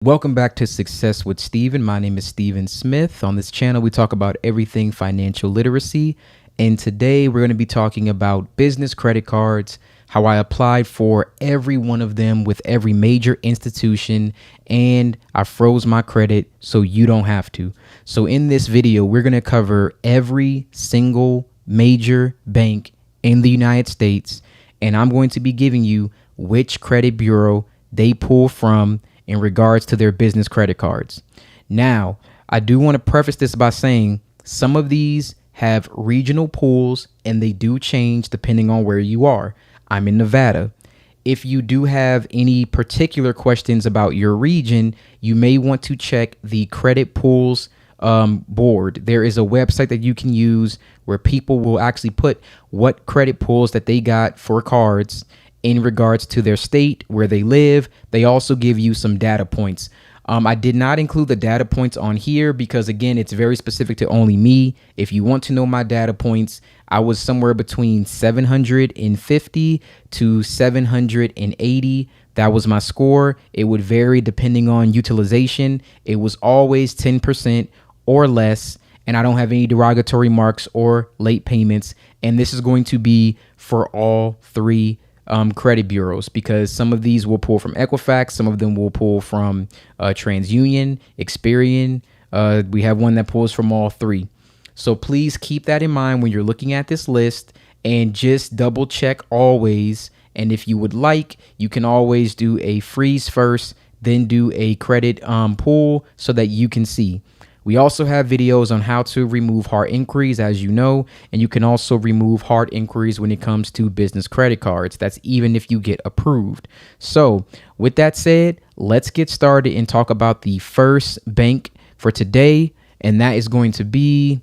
Welcome back to Success with Steven. My name is Steven Smith. On this channel, we talk about everything financial literacy. And today we're going to be talking about business credit cards, how I applied for every one of them with every major institution, and I froze my credit so you don't have to. So in this video, we're going to cover every single major bank in the United States, and I'm going to be giving you which credit bureau they pull from in regards to their business credit cards. Now, I do want to preface this by saying some of these have regional pools and they do change depending on where you are. I'm in Nevada. If you do have any particular questions about your region, you may want to check the credit pools board. There is a website that you can use where people will actually put what credit pools that they got for cards in regards to their state, where they live. They also give you some data points. I did not include the data points on here because, again, it's very specific to only me. If you want to know my data points, I was somewhere between 750 to 780. That was my score. It would vary depending on utilization. It was always 10% or less, and I don't have any derogatory marks or late payments. And this is going to be for all three credit bureaus, because some of these will pull from Equifax, some of them will pull from TransUnion, Experian. We have one that pulls from all three. So please keep that in mind when you're looking at this list, and just double check always. And if you would like, you can always do a freeze first, then do a credit pull so that you can see. We also have videos on how to remove hard inquiries, as you know, and you can also remove hard inquiries when it comes to business credit cards. That's even if you get approved. So with that said, let's get started and talk about the first bank for today, and that is going to be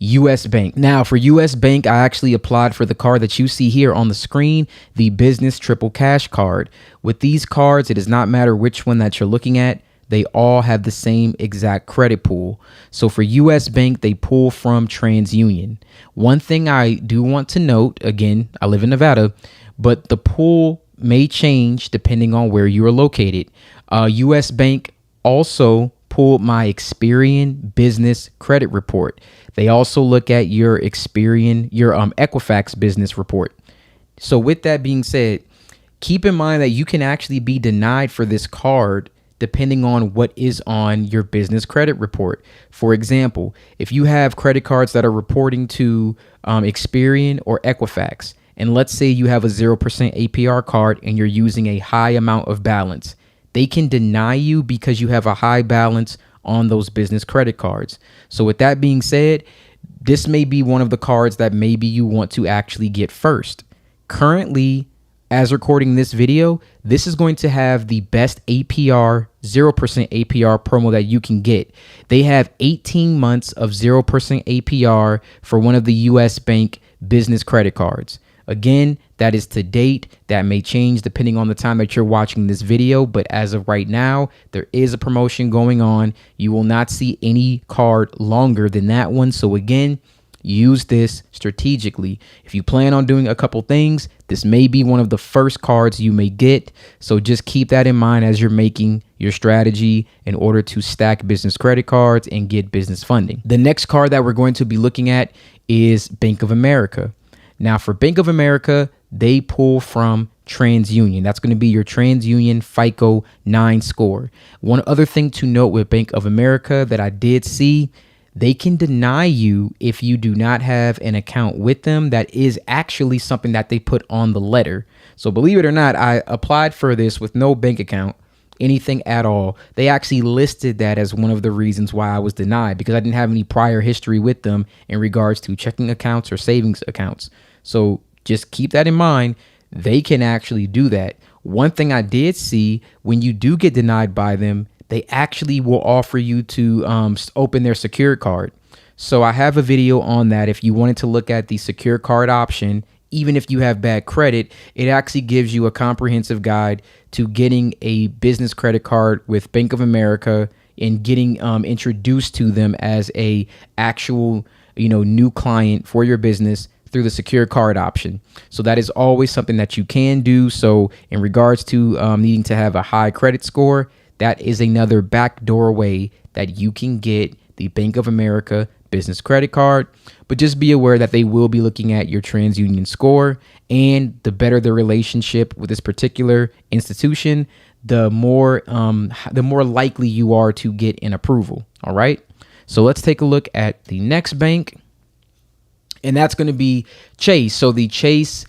U.S. Bank. Now, for U.S. Bank, I actually applied for the card that you see here on the screen, the Business Triple Cash card. With these cards, it does not matter which one that you're looking at. They all have the same exact credit pool. So for U.S. Bank, they pull from TransUnion. One thing I do want to note, again, I live in Nevada, but the pool may change depending on where you are located. U.S. Bank also pulled my Experian business credit report. They also look at your Experian, your Equifax business report. So with that being said, keep in mind that you can actually be denied for this card depending on what is on your business credit report. For example, if you have credit cards that are reporting to Experian or Equifax, and let's say you have a 0% APR card and you're using a high amount of balance, they can deny you because you have a high balance on those business credit cards. So with that being said, this may be one of the cards that maybe you want to actually get first. Currently, as recording this video, this is going to have the best APR, 0% APR promo that you can get. They have 18 months of 0% APR for one of the U.S. Bank business credit cards. Again, that is to date. That may change depending on the time that you're watching this video, but as of right now, there is a promotion going on. You will not see any card longer than that one. So again, use this strategically. If you plan on doing a couple things, this may be one of the first cards you may get. So just keep that in mind as you're making your strategy in order to stack business credit cards and get business funding. The next card that we're going to be looking at is Bank of America. Now for Bank of America, they pull from TransUnion. That's going to be your TransUnion FICO 9 score. One other thing to note with Bank of America that I did see, they can deny you if you do not have an account with them. That is actually something that they put on the letter. So believe it or not, I applied for this with no bank account, anything at all. They actually listed that as one of the reasons why I was denied, because I didn't have any prior history with them in regards to checking accounts or savings accounts. So just keep that in mind. They can actually do that. One thing I did see, when you do get denied by them, they actually will offer you to open their secured card. So I have a video on that. If you wanted to look at the secure card option, even if you have bad credit, it actually gives you a comprehensive guide to getting a business credit card with Bank of America and getting introduced to them as a actual, new client for your business through the secure card option. So that is always something that you can do. So in regards to needing to have a high credit score, that is another backdoor way that you can get the Bank of America business credit card. But just be aware that they will be looking at your TransUnion score, and the better the relationship with this particular institution, the more likely you are to get an approval. All right. So let's take a look at the next bank, and that's going to be Chase. So the Chase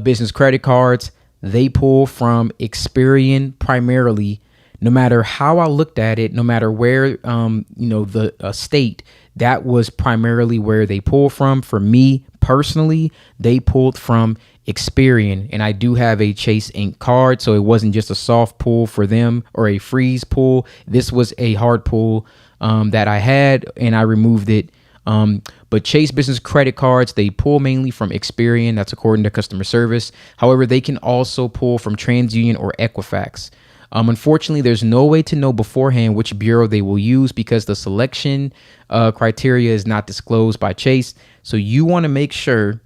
business credit cards, they pull from Experian primarily. No matter how I looked at it, no matter where, the state, that was primarily where they pull from. For me personally, they pulled from Experian, and I do have a Chase Inc. card, so it wasn't just a soft pull for them or a freeze pull. This was a hard pull that I had, and I removed it. But Chase business credit cards, they pull mainly from Experian. That's according to customer service. However, they can also pull from TransUnion or Equifax. Unfortunately, there's no way to know beforehand which bureau they will use because the selection criteria is not disclosed by Chase. So you want to make sure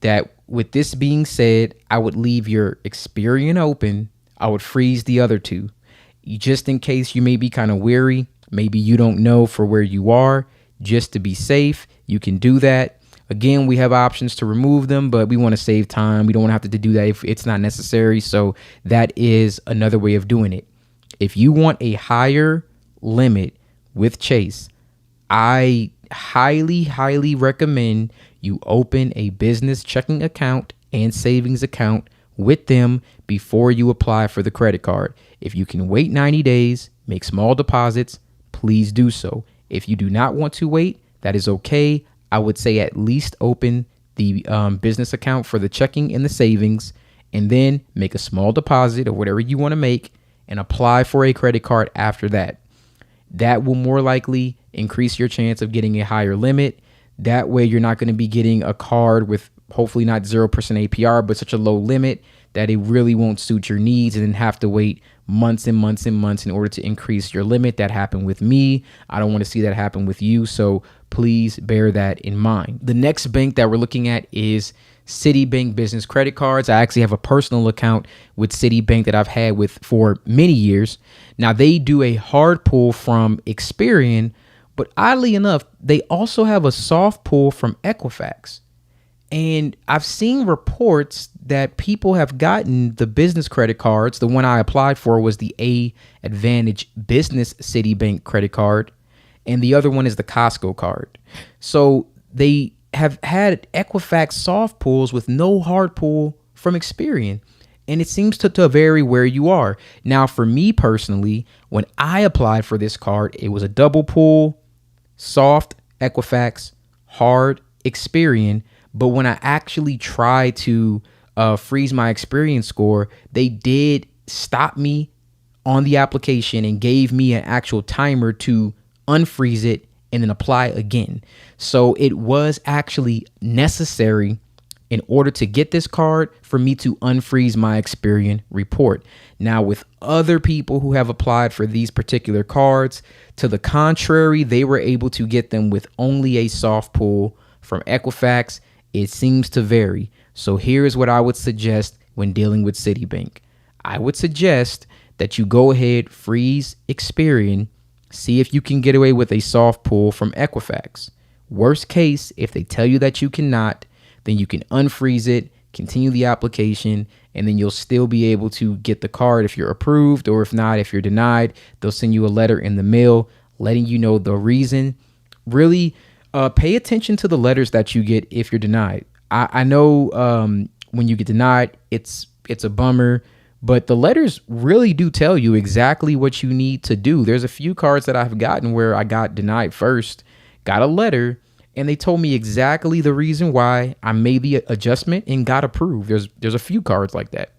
that, with this being said, I would leave your Experian open. I would freeze the other two. Just in case you may be kind of weary, maybe you don't know for where you are, just to be safe, you can do that. Again, we have options to remove them, but we want to save time. We don't want to have to do that if it's not necessary. So that is another way of doing it. If you want a higher limit with Chase, I highly, highly recommend you open a business checking account and savings account with them before you apply for the credit card. If you can wait 90 days, make small deposits, please do so. If you do not want to wait, that is okay. I would say at least open the business account for the checking and the savings, and then make a small deposit of whatever you want to make and apply for a credit card after that. That will more likely increase your chance of getting a higher limit. That way you're not going to be getting a card with hopefully not 0% APR, but such a low limit that it really won't suit your needs, and then have to wait months and months and months in order to increase your limit. That happened with me. I don't want to see that happen with you. So please bear that in mind. The next bank that we're looking at is Citibank business credit cards. I actually have a personal account with Citibank that I've had with for many years. Now they do a hard pull from Experian, but oddly enough, they also have a soft pull from Equifax. And I've seen reports that people have gotten the business credit cards. The one I applied for was the A Advantage Business Citibank credit card, and the other one is the Costco card. So they have had Equifax soft pulls with no hard pull from Experian. And it seems to vary where you are. Now, for me personally, when I applied for this card, it was a double pull, soft Equifax, hard Experian. But when I actually tried to freeze my Experian score, they did stop me on the application and gave me an actual timer to unfreeze it and then apply again. So it was actually necessary in order to get this card for me to unfreeze my Experian report. Now, with other people who have applied for these particular cards, to the contrary, they were able to get them with only a soft pull from Equifax. It seems to vary. So here's what I would suggest when dealing with Citibank. I would suggest that you go ahead, freeze Experian, see if you can get away with a soft pull from Equifax. Worst case, if they tell you that you cannot, then you can unfreeze it, continue the application, and then you'll still be able to get the card if you're approved, or if not, if you're denied, they'll send you a letter in the mail letting you know the reason. Really, pay attention to the letters that you get if you're denied. I know when you get denied, it's a bummer, but the letters really do tell you exactly what you need to do. There's a few cards that I've gotten where I got denied first, got a letter, and they told me exactly the reason why. I made the adjustment and got approved. There's a few cards like that.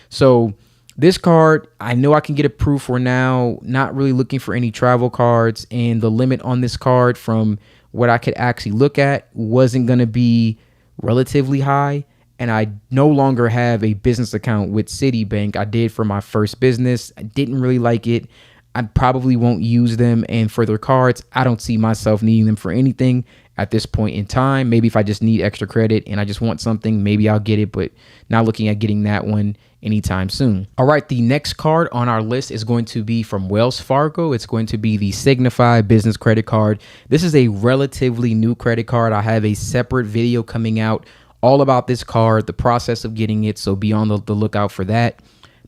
So this card, I know I can get approved for now. Not really looking for any travel cards, and the limit on this card, from what I could actually look at, wasn't going to be relatively high. And I no longer have a business account with Citibank. I did for my first business. I didn't really like it. I probably won't use them. And for their cards, I don't see myself needing them for anything at this point in time. Maybe if I just need extra credit and I just want something, maybe I'll get it, but not looking at getting that one anytime soon. All right, the next card on our list is going to be from Wells Fargo. It's going to be the Signify Business Credit Card. This is a relatively new credit card. I have a separate video coming out all about this card, the process of getting it, so be on the lookout for that.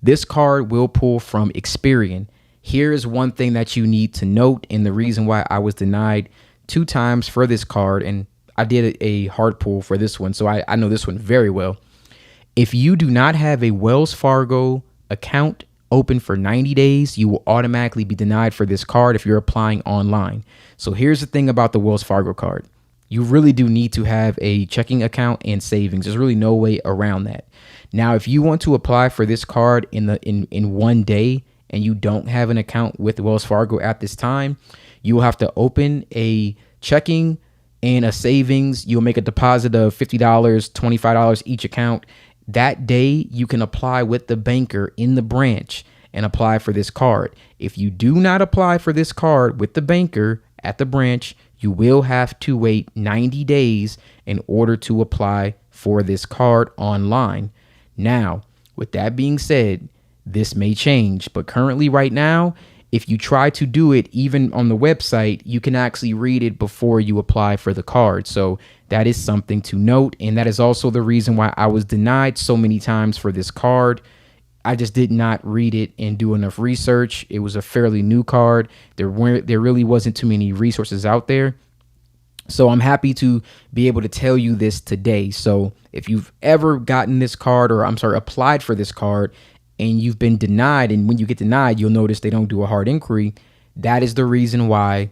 This card will pull from Experian. Here is one thing that you need to note, and the reason why I was denied 2 times for this card, and I did a hard pull for this one, so I know this one very well. If you do not have a Wells Fargo account open for 90 days, you will automatically be denied for this card if you're applying online. So here's the thing about the Wells Fargo card. You really do need to have a checking account and savings. There's really no way around that. Now, if you want to apply for this card in one day and you don't have an account with Wells Fargo at this time, you will have to open a checking and a savings. You'll make a deposit of $50, $25 each account. That day, you can apply with the banker in the branch and apply for this card. If you do not apply for this card with the banker at the branch, you will have to wait 90 days in order to apply for this card online. Now, with that being said, this may change, but currently right now, if you try to do it even on the website, you can actually read it before you apply for the card. So that is something to note. And that is also the reason why I was denied so many times for this card. I just did not read it and do enough research. It was a fairly new card. There really wasn't too many resources out there. So I'm happy to be able to tell you this today. So if you've ever gotten this card, or applied for this card, and you've been denied, and when you get denied, you'll notice they don't do a hard inquiry. That is the reason why.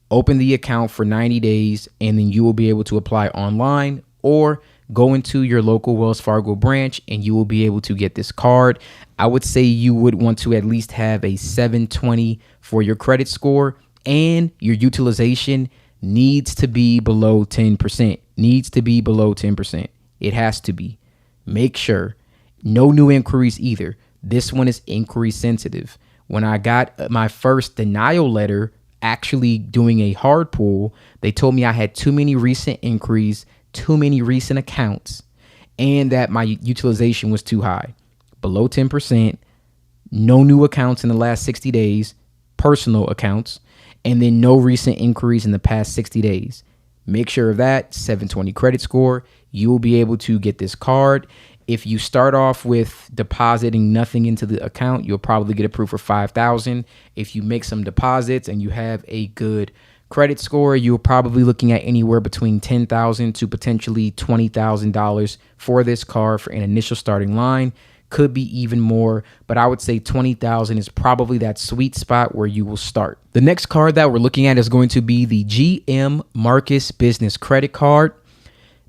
Open the account for 90 days, and then you will be able to apply online, or go into your local Wells Fargo branch and you will be able to get this card. I would say you would want to at least have a 720 for your credit score, and your utilization needs to be below 10%. Needs to be below 10%. It has to be. Make sure. No new inquiries either. This one is inquiry sensitive. When I got my first denial letter, actually doing a hard pull, they told me I had too many recent inquiries, too many recent accounts, and that my utilization was too high. Below 10%, no new accounts in the last 60 days, personal accounts, and then no recent inquiries in the past 60 days. Make sure of that. 720 credit score. You will be able to get this card. If you start off with depositing nothing into the account, you'll probably get approved for $5,000. If you make some deposits and you have a good credit score, you're probably looking at anywhere between $10,000 to potentially $20,000 for this card for an initial starting line. Could be even more, but I would say $20,000 is probably that sweet spot where you will start. The next card that we're looking at is going to be the GM Marcus Business Credit Card.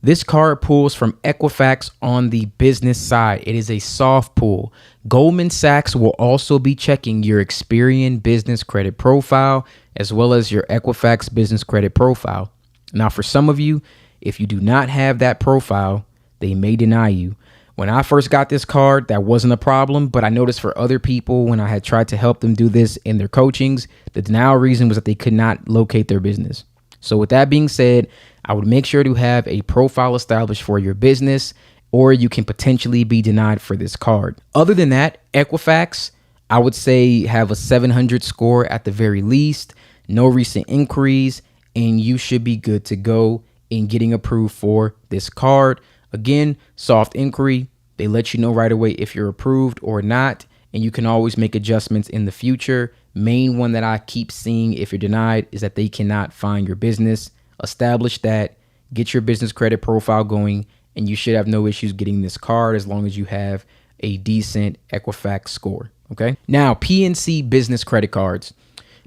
This card pulls from Equifax on the business side. It is a soft pull. Goldman Sachs will also be checking your Experian business credit profile as well as your Equifax business credit profile. Now, for some of you, if you do not have that profile, they may deny you. When I first got this card, that wasn't a problem, but I noticed for other people when I had tried to help them do this in their coachings, the denial reason was that they could not locate their business. So with that being said, I would make sure to have a profile established for your business, or you can potentially be denied for this card. Other than that, Equifax, I would say have a 700 score at the very least, no recent inquiries, and you should be good to go in getting approved for this card. Again, soft inquiry. They let you know right away if you're approved or not, and you can always make adjustments in the future. Main one that I keep seeing if you're denied is that they cannot find your business. Establish that, get your business credit profile going, and you should have no issues getting this card as long as you have a decent Equifax score. Okay. Now, PNC business credit cards.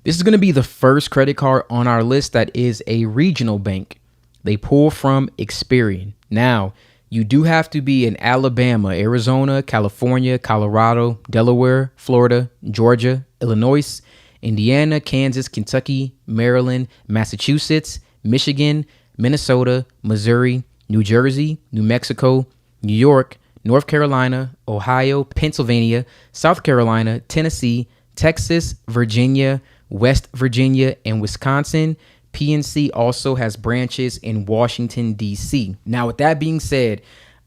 This is going to be the first credit card on our list that is a regional bank. They pull from Experian. Now, you do have to be in Alabama, Arizona, California, Colorado, Delaware, Florida, Georgia, Illinois, Indiana, Kansas, Kentucky, Maryland, Massachusetts, Michigan, Minnesota, Missouri, New Jersey, New Mexico, New York, North Carolina, Ohio, Pennsylvania, South Carolina, Tennessee, Texas, Virginia, West Virginia, and Wisconsin. PNC also has branches in Washington, D.C. Now, with that being said,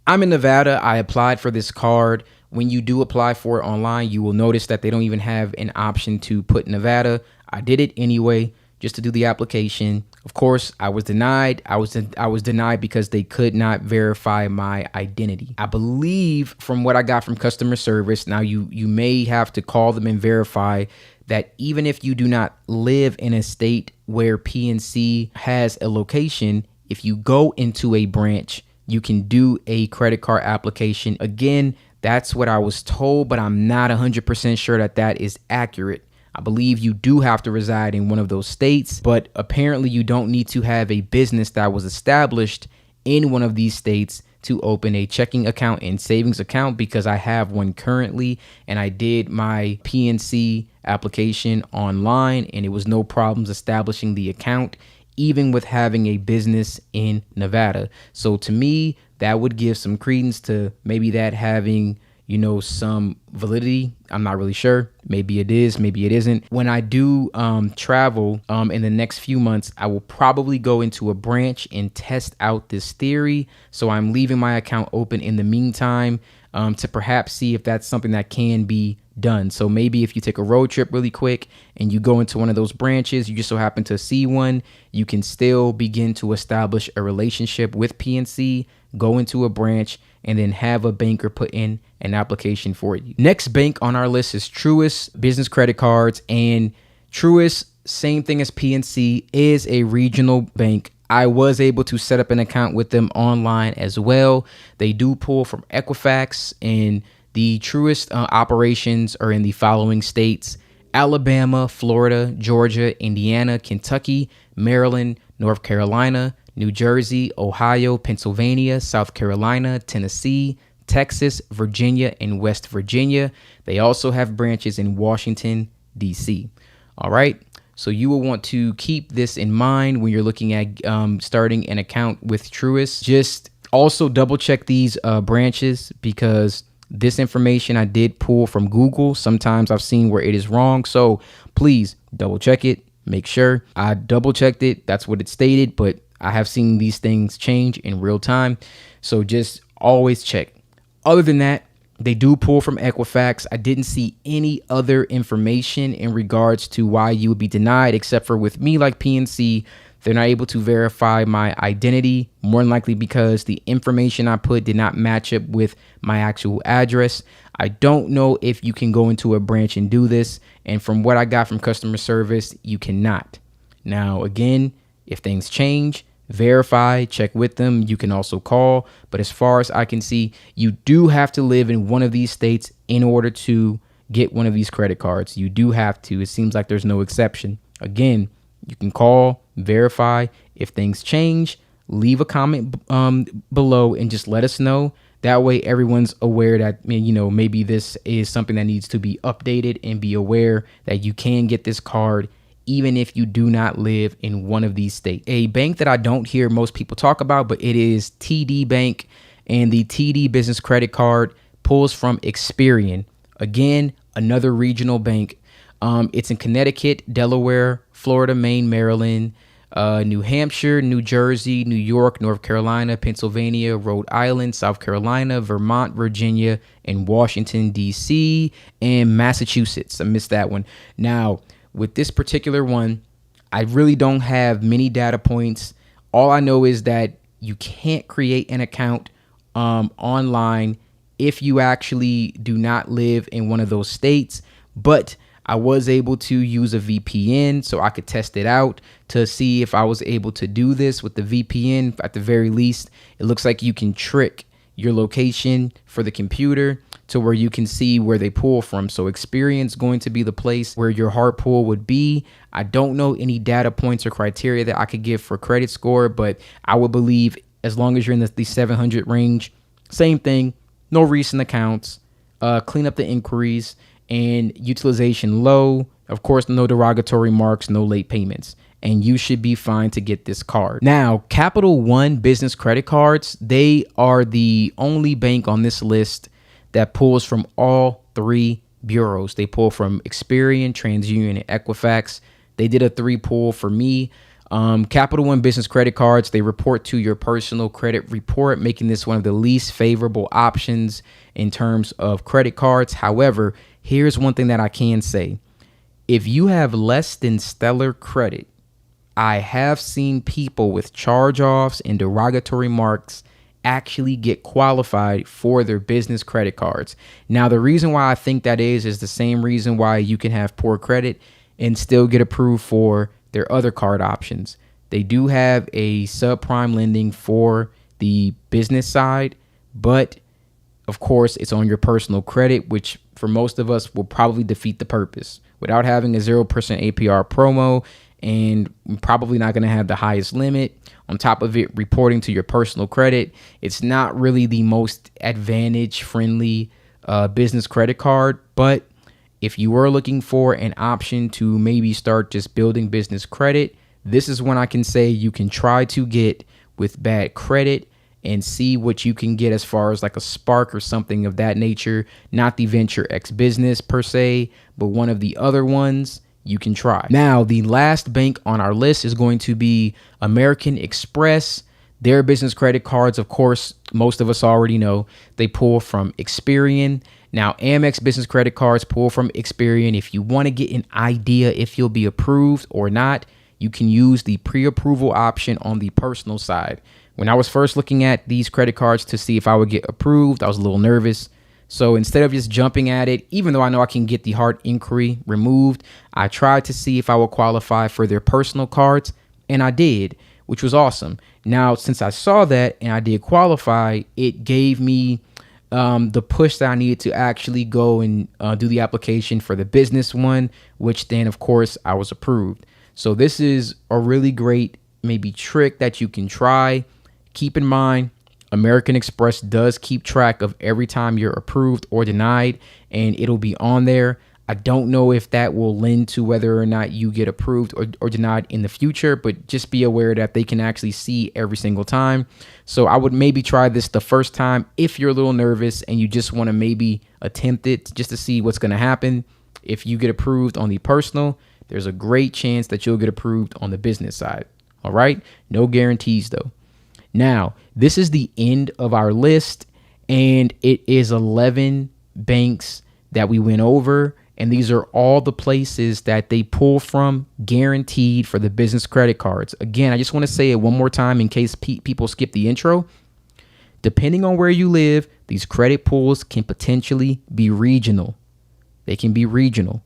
I'm in Nevada. I applied for this card when you do apply for it online, you will notice that they don't even have an option to put Nevada. I did it anyway, just to do the application. Of course, I was denied. I was denied because they could not verify my identity. I believe from what I got from customer service, now you may have to call them and verify that even if you do not live in a state where PNC has a location, if you go into a branch, you can do a credit card application. Again, that's what I was told, but I'm not 100% sure that that is accurate. I believe you do have to reside in one of those states, but apparently you don't need to have a business that was established in one of these states to open a checking account and savings account, because I have one currently and I did my PNC application online and it was no problems establishing the account, even with having a business in Nevada. So to me, that would give some credence to maybe that having, some validity. I'm not really sure. Maybe it is, maybe it isn't. When I do travel in the next few months, I will probably go into a branch and test out this theory. So I'm leaving my account open in the meantime to perhaps see if that's something that can be done. So maybe if you take a road trip really quick and you go into one of those branches, you just so happen to see one, you can still begin to establish a relationship with PNC, go into a branch, and then have a banker put in an application for you. Next bank on our list is Truist Business Credit Cards. And Truist, same thing as PNC, is a regional bank. I was able to set up an account with them online as well. They do pull from Equifax, and the Truist operations are in the following states: Alabama, Florida, Georgia, Indiana, Kentucky, Maryland, North Carolina, New Jersey, Ohio, Pennsylvania, South Carolina, Tennessee, Texas, Virginia, and West Virginia. They also have branches in Washington, D.C. All right. So you will want to keep this in mind when you're looking at starting an account with Truist. Just also double check these branches, because this information I did pull from Google. Sometimes I've seen where it is wrong. So please double check it. Make sure. I double checked it. That's what it stated, but I have seen these things change in real time. So just always check. Other than that, they do pull from Equifax. I didn't see any other information in regards to why you would be denied, except for with me, like PNC, they're not able to verify my identity, more than likely because the information I put did not match up with my actual address. I don't know if you can go into a branch and do this. And from what I got from customer service, you cannot. Now, again, if things change, verify, check with them. You can also call. But as far as I can see, you do have to live in one of these states in order to get one of these credit cards. You do have to. It seems like there's no exception. Again, you can call, verify. If things change, leave a comment below and just let us know. That way everyone's aware that, maybe this is something that needs to be updated, and be aware that you can get this card even if you do not live in one of these states. A bank that I don't hear most people talk about, but it is TD Bank, and the TD Business Credit Card pulls from Experian. Again, another regional bank. It's in Connecticut, Delaware, Florida, Maine, Maryland, New Hampshire, New Jersey, New York, North Carolina, Pennsylvania, Rhode Island, South Carolina, Vermont, Virginia, and Washington, D.C., and Massachusetts. I missed that one. Now, with this particular one, I really don't have many data points. All I know is that you can't create an account online if you actually do not live in one of those states. But I was able to use a VPN so I could test it out to see if I was able to do this with the VPN. At the very least, it looks like you can trick your location for the computer to where you can see where they pull from. So Experian's going to be the place where your hard pull would be. I don't know any data points or criteria that I could give for credit score, but I would believe as long as you're in the 700 range, same thing, no recent accounts, clean up the inquiries, and utilization low. Of course, no derogatory marks, no late payments, and you should be fine to get this card. Now, Capital One Business Credit Cards, they are the only bank on this list that pulls from all three bureaus. They pull from Experian, TransUnion, and Equifax. They did a 3 pull for me. Capital One business credit cards, they report to your personal credit report, making this one of the least favorable options in terms of credit cards. However, here's one thing that I can say. If you have less than stellar credit, I have seen people with charge-offs and derogatory marks actually get qualified for their business credit cards. Now, the reason why I think that is the same reason why you can have poor credit and still get approved for their other card options. They do have a subprime lending for the business side, but of course, it's on your personal credit, which for most of us will probably defeat the purpose. Without having a 0% APR promo, and probably not going to have the highest limit. On top of it, reporting to your personal credit, it's not really the most advantage-friendly business credit card. But if you were looking for an option to maybe start just building business credit, this is one I can say you can try to get with bad credit and see what you can get as far as like a Spark or something of that nature. Not the Venture X Business per se, but one of the other ones you can try. Now, the last bank on our list is going to be American Express. Their business credit cards, of course, most of us already know, they pull from Experian. Now, Amex business credit cards pull from Experian. If you want to get an idea if you'll be approved or not, you can use the pre-approval option on the personal side. When I was first looking at these credit cards to see if I would get approved, I was a little nervous. So instead of just jumping at it, even though I know I can get the hard inquiry removed, I tried to see if I would qualify for their personal cards, and I did, which was awesome. Now, since I saw that and I did qualify, it gave me the push that I needed to actually go and do the application for the business one, which then, of course, I was approved. So this is a really great maybe trick that you can try. Keep in mind, American Express does keep track of every time you're approved or denied, and it'll be on there. I don't know if that will lend to whether or not you get approved or denied in the future, but just be aware that they can actually see every single time. So I would maybe try this the first time if you're a little nervous and you just want to maybe attempt it just to see what's going to happen. If you get approved on the personal, there's a great chance that you'll get approved on the business side. All right. No guarantees, though. Now, this is the end of our list, and it is 11 banks that we went over, and these are all the places that they pull from guaranteed for the business credit cards. Again, I just want to say it one more time in case people skip the intro. Depending on where you live, these credit pools can potentially be regional. They can be regional.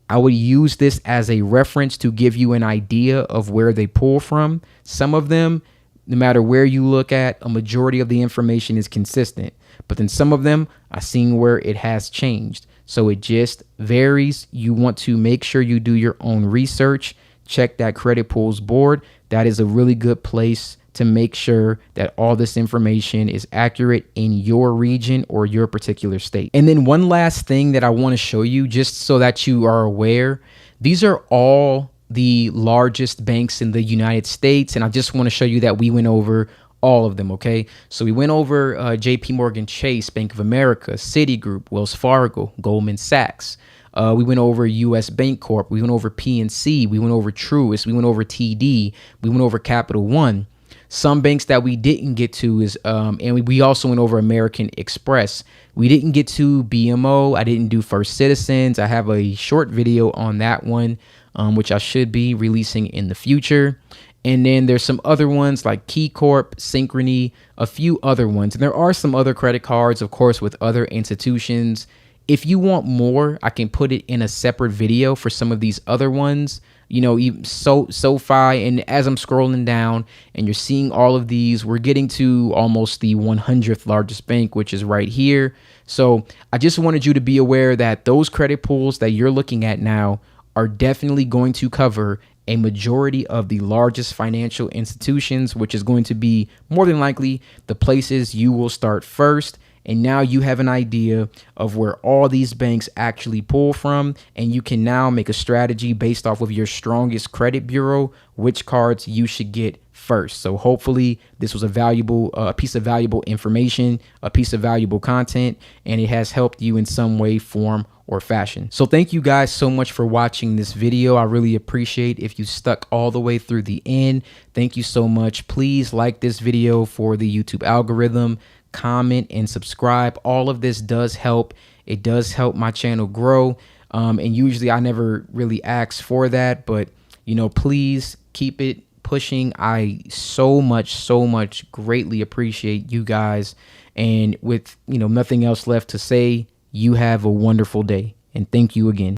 I would use this as a reference to give you an idea of where they pull from. Some of them, no matter where you look at, a majority of the information is consistent. But then some of them I've seen where it has changed. So it just varies. You want to make sure you do your own research. Check that credit pools board. That is a really good place to make sure that all this information is accurate in your region or your particular state. And then one last thing that I want to show you, just so that you are aware, these are all the largest banks in the United States. And I just want to show you that we went over all of them. Okay. So we went over JP Morgan Chase, Bank of America, Citigroup, Wells Fargo, Goldman Sachs. We went over US Bank Corp. We went over PNC. We went over Truist. We went over TD. We went over Capital One. Some banks that we didn't get to is, and we also went over American Express. We didn't get to BMO. I didn't do First Citizens. I have a short video on that one, which I should be releasing in the future. And then there's some other ones like Key Corp, Synchrony, a few other ones. And there are some other credit cards, of course, with other institutions. If you want more, I can put it in a separate video for some of these other ones. You know, even SoFi, and as I'm scrolling down and you're seeing all of these, we're getting to almost the 100th largest bank, which is right here. So I just wanted you to be aware that those credit pools that you're looking at now are definitely going to cover a majority of the largest financial institutions, which is going to be more than likely the places you will start first. And now you have an idea of where all these banks actually pull from, and you can now make a strategy based off of your strongest credit bureau, which cards you should get first. So hopefully this was a piece of valuable information, a piece of valuable content, and it has helped you in some way, form, or fashion. So thank you guys so much for watching this video. I really appreciate if you stuck all the way through the end. Thank you so much. Please like this video for the YouTube algorithm, comment and subscribe. All of this does help. It does help my channel grow. And usually I never really ask for that, but please keep it pushing. I so much greatly appreciate you guys. And with nothing else left to say, you have a wonderful day, and thank you again.